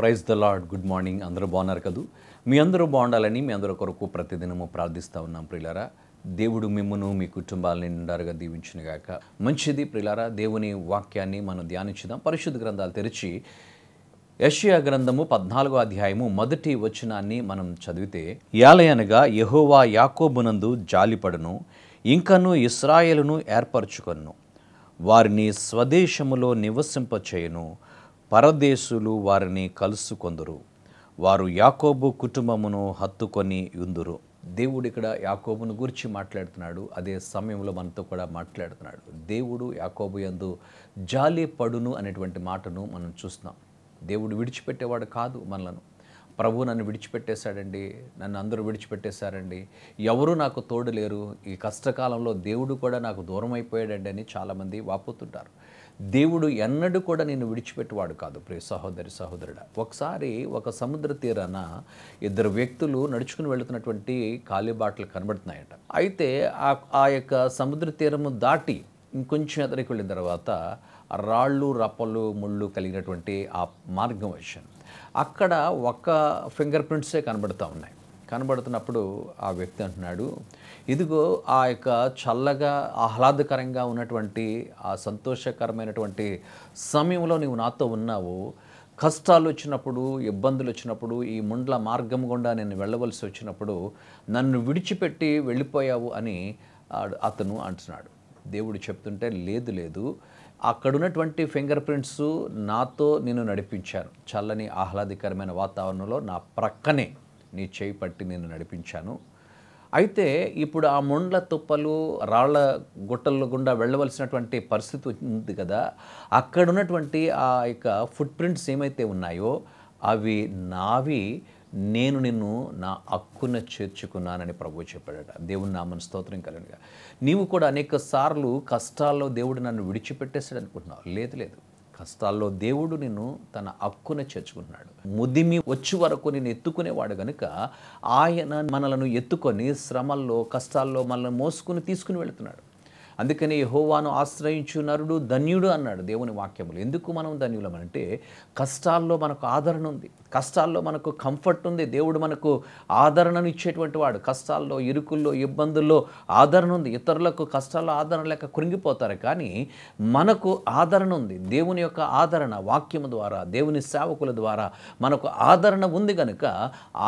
Praise the Lord. Good morning. అందరూ బాగున్నారు కదూ? మీ అందరూ బాగుండాలని మీ అందరి కొరకు ప్రతిదినము ప్రార్థిస్తూ ఉన్నాం ప్రియులారా. దేవుడు మిమ్మును మీ కుటుంబాలని నిండారుగా దీవించునుగాక. మంచిది ప్రియులారా, దేవుని వాక్యాన్ని మనం ధ్యానించుదాం. పరిశుద్ధ గ్రంథాలు తెరిచి యెషయా గ్రంథము 14వ అధ్యాయము మొదటి వచనాన్ని మనం చదివితే, యాలయనగా యెహోవా యాకోబునందు జాలిపడును, ఇంకను ఇశ్రాయేలును ఏర్పరచుకొను, వారిని స్వదేశములో నివసింపచేయును, పరదేశులు వారిని కలుసుకొందురు, వారు యాకోబు కుటుంబమును హత్తుకొని యుందురు. దేవుడు ఇక్కడ యాకోబును గురించి మాట్లాడుతున్నాడు. అదే సమయంలో మనతో కూడా మాట్లాడుతున్నాడు. దేవుడు యాకోబు యందు జాలి పడును అనేటువంటి మాటను మనం చూస్తున్నాం. దేవుడు విడిచిపెట్టేవాడు కాదు మనలను. ప్రభు నన్ను విడిచిపెట్టేశాడండి, నన్ను అందరూ విడిచిపెట్టేశారండి, ఎవరు నాకు తోడు లేరు, ఈ కష్టకాలంలో దేవుడు కూడా నాకు దూరం అయిపోయాడండి అని చాలామంది వాపోతుంటారు. దేవుడు ఎన్నడూ కూడా నిన్ను విడిచిపెట్టేవాడు కాదు ప్రియ సహోదరి సహోదరుడా. ఒకసారి ఒక సముద్ర తీరాన ఇద్దరు వ్యక్తులు నడుచుకుని వెళుతున్నటువంటి కాలిబాటలు కనబడుతున్నాయట. అయితే ఆ యొక్క సముద్ర తీరము దాటి ఇంకొంచెం ఎదరికి వెళ్ళిన తర్వాత రాళ్ళు రప్పలు ముళ్ళు కలిగినటువంటి ఆ మార్గం వచ్చాను. అక్కడ ఒక్క ఫింగర్ ప్రింట్సే కనబడుతూ ఉన్నాయి. కనబడుతున్నప్పుడు ఆ వ్యక్తి అంటున్నాడు, ఇదిగో ఆ యొక్క చల్లగా ఆహ్లాదకరంగా ఉన్నటువంటి ఆ సంతోషకరమైనటువంటి సమయంలో నీవు నాతో ఉన్నావు, కష్టాలు వచ్చినప్పుడు ఇబ్బందులు వచ్చినప్పుడు ఈ ముండ్ల మార్గం గుండా నేను వెళ్ళవలసి వచ్చినప్పుడు నన్ను విడిచిపెట్టి వెళ్ళిపోయావు అని అతను అంటున్నాడు. దేవుడు చెప్తుంటే, లేదు లేదు, అక్కడున్నటువంటి ఫింగర్ ప్రింట్స్ నాతో నేను నడిపించాను. చల్లని ఆహ్లాదకరమైన వాతావరణంలో నా ప్రక్కనే నీ చేయి పట్టి నేను నడిపించాను. అయితే ఇప్పుడు ఆ ముండ్ల తుప్పలు రాళ్ల గుట్టల గుండా వెళ్ళవలసినటువంటి పరిస్థితి ఉంది కదా, అక్కడున్నటువంటి ఆ యొక్క ఫుట్ ప్రింట్స్ ఏమైతే ఉన్నాయో అవి నావి, నేను నిన్ను నా హక్కున చేర్చుకున్నానని ప్రభువు చెప్పాడట. దేవుని నామమున స్తోత్రం కలుగునుగా. నీవు కూడా అనేక సార్లు కష్టాల్లో దేవుడు నన్ను విడిచిపెట్టేశాడు అనుకుంటున్నావు. లేదు లేదు, కష్టాల్లో దేవుడు నిన్ను తన హక్కున చేర్చుకుంటున్నాడు. ముదిమి వచ్చి వరకు నేను ఎత్తుకునేవాడు కనుక ఆయన మనలను ఎత్తుకొని శ్రమల్లో కష్టాల్లో మనల్ని మోసుకుని తీసుకుని వెళుతున్నాడు. అందుకని యెహోవాను ఆశ్రయించు నరుడు ధన్యుడు అన్నాడు దేవుని వాక్యములు. ఎందుకు మనం ధన్యులమంటే కష్టాల్లో మనకు ఆదరణ ఉంది, కష్టాల్లో మనకు కంఫర్ట్ ఉంది. దేవుడు మనకు ఆదరణను ఇచ్చేటువంటి వాడు. కష్టాల్లో ఇరుకుల్లో ఇబ్బందుల్లో ఆదరణ ఉంది. ఇతరులకు కష్టాల్లో ఆదరణ లేక కృంగిపోతారు, కానీ మనకు ఆదరణ ఉంది. దేవుని యొక్క ఆదరణ వాక్యము ద్వారా, దేవుని సేవకుల ద్వారా మనకు ఆదరణ ఉంది కనుక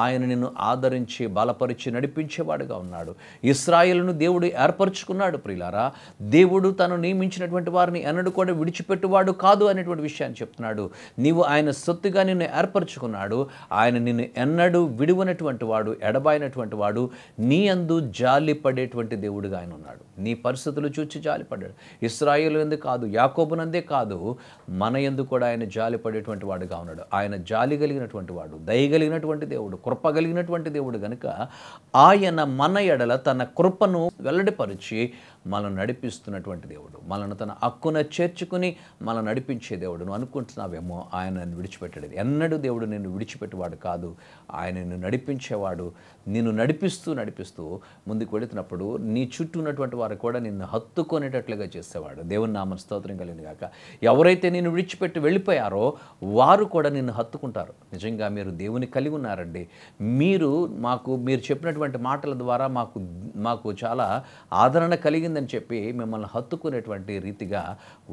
ఆయన నిన్ను ఆదరించి బలపరిచి నడిపించేవాడుగా ఉన్నాడు. ఇశ్రాయేలును దేవుడు ఏర్పరచుకున్నాడు ప్రియులారా. దేవుడు తను నియమించినటువంటి వారిని ఎన్నడూ కూడా విడిచిపెట్టువాడు కాదు అనేటువంటి విషయాన్ని చెప్తున్నాడు. నీవు ఆయన సొత్తుగా నిన్ను ఏర్పరచుకున్నాడు. ఆయన నిన్ను ఎన్నడూ విడువనటువంటి వాడు, ఎడబాయినటువంటి వాడు, నీ అందు జాలి పడేటువంటి దేవుడుగా ఆయన ఉన్నాడు. నీ పరిస్థితులు చూచి జాలి పడ్డాడు. ఇశ్రాయేలు యందు కాదు, యాకోబునందే కాదు, మన యందు కూడా ఆయన జాలి పడేటువంటి వాడుగా ఉన్నాడు. ఆయన జాలి కలిగినటువంటి వాడు, దయగలిగినటువంటి దేవుడు, కృప కలిగినటువంటి దేవుడు కనుక ఆయన మన ఎడల తన కృపను వెల్లడిపరిచి మనల్ని నడిపిస్తున్నటువంటి దేవుడు, మనల్ని తన హక్కున చేర్చుకుని మనల్ని నడిపించే దేవుడు. నువ్వు అనుకుంటున్నావేమో ఆయన నన్ను విడిచిపెట్టాడు. ఎన్నడూ దేవుడు నిన్ను విడిచిపెట్టేవాడు కాదు. ఆయన నిన్ను నడిపించేవాడు. నిన్ను నడిపిస్తూ ముందుకు వెళుతున్నప్పుడు నీ చుట్టూ ఉన్నటువంటి వారు కూడా నిన్ను హత్తుకునేటట్లుగా చేసేవాడు. దేవుని నామమున స్తోత్రం కలిగింది గాక. ఎవరైతే నిన్ను విడిచిపెట్టి వెళ్ళిపోయారో వారు కూడా నిన్ను హత్తుకుంటారు. నిజంగా మీరు దేవుని కలిగి ఉన్నారండి. మీరు చెప్పినటువంటి మాటల ద్వారా మాకు చాలా ఆదరణ కలిగిందని చెప్పి మిమ్మల్ని హత్తుకునేటువంటి రీతిగా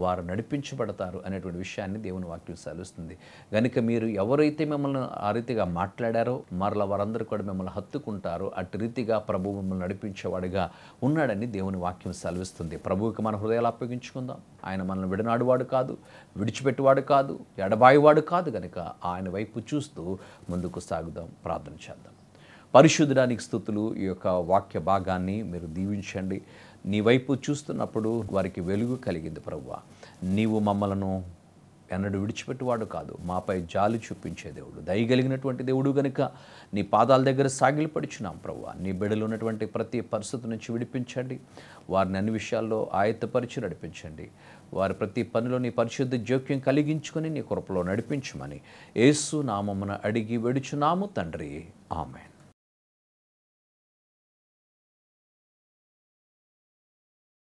వారు నడిపించబడతారు అనేటువంటి విషయాన్ని దేవుని వాక్యం సెలవిస్తుంది. కనుక మీరు ఎవరైతే మిమ్మల్ని ఆ రీతిగా మాట్లాడారో మరలా వారందరూ కూడా మిమ్మల్ని హత్తుకుంటారు. అటు రీతిగా ప్రభువు మిమ్మల్ని నడిపించేవాడుగా ఉన్నాడని దేవుని వాక్యం సెలవిస్తుంది. ప్రభువుకి మన హృదయాలు అప్పగించుకుందాం. ఆయన మనల్ని విడనాడువాడు కాదు, విడిచిపెట్టువాడు కాదు, ఎడబాయివాడు కాదు. కనుక ఆయన వైపు చూస్తూ ముందుకు సాగుదాం. ప్రార్థన చేద్దాం. పరిశుద్ధడానికి స్తుతులు. ఈ యొక్క వాక్య భాగాన్ని మీరు దీవించండి. నీ వైపు చూస్తున్నప్పుడు వారికి వెలుగు కలిగింది ప్రభువా. నీవు మమ్మలను ఎన్నడూ విడిచిపెట్టువాడు కాదు, మాపై జాలి చూపించే దేవుడు, దయగలిగినటువంటి దేవుడు కనుక నీ పాదాల దగ్గర సాగిలపడుచున్నాం ప్రభువా. నీ బిడ్డలు ఉన్నటువంటి ప్రతి పరిస్థితి నుంచి విడిపించండి. వారిని అన్ని విషయాల్లో ఆయత్తపరిచి నడిపించండి. వారి ప్రతి పనిలో నీ పరిశుద్ధ జోక్యం కలిగించుకొని నీ కృపలో నడిపించమని యేసు నామమున అడిగి వేడుచున్నాము తండ్రి. ఆమేన్.